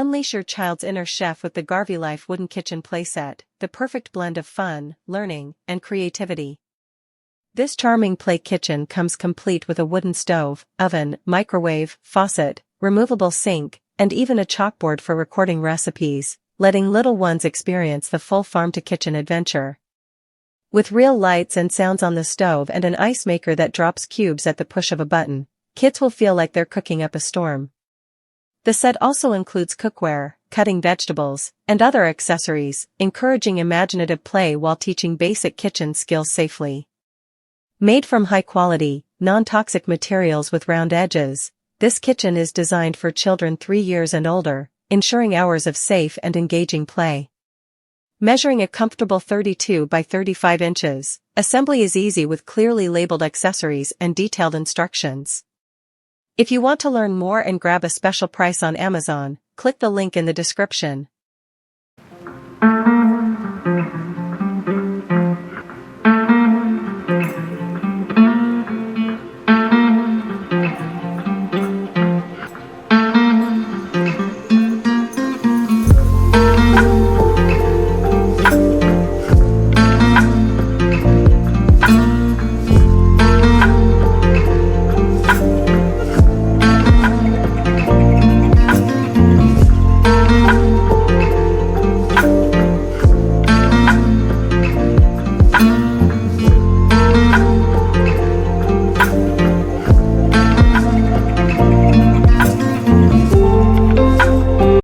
Unleash your child's inner chef with the Garveelife wooden kitchen playset, the perfect blend of fun, learning, and creativity. This charming play kitchen comes complete with a wooden stove, oven, microwave, faucet, removable sink, and even a chalkboard for recording recipes, letting little ones experience the full farm-to-kitchen adventure. With real lights and sounds on the stove and an ice maker that drops cubes at the push of a button, kids will feel like they're cooking up a storm. The set also includes cookware, cutting vegetables, and other accessories, encouraging imaginative play while teaching basic kitchen skills safely. Made from high-quality, non-toxic materials with round edges, this kitchen is designed for children 3 years and older, ensuring hours of safe and engaging play. Measuring a comfortable 32 by 35 inches, assembly is easy with clearly labeled accessories and detailed instructions. If you want to learn more and grab a special price on Amazon, click the link in the description.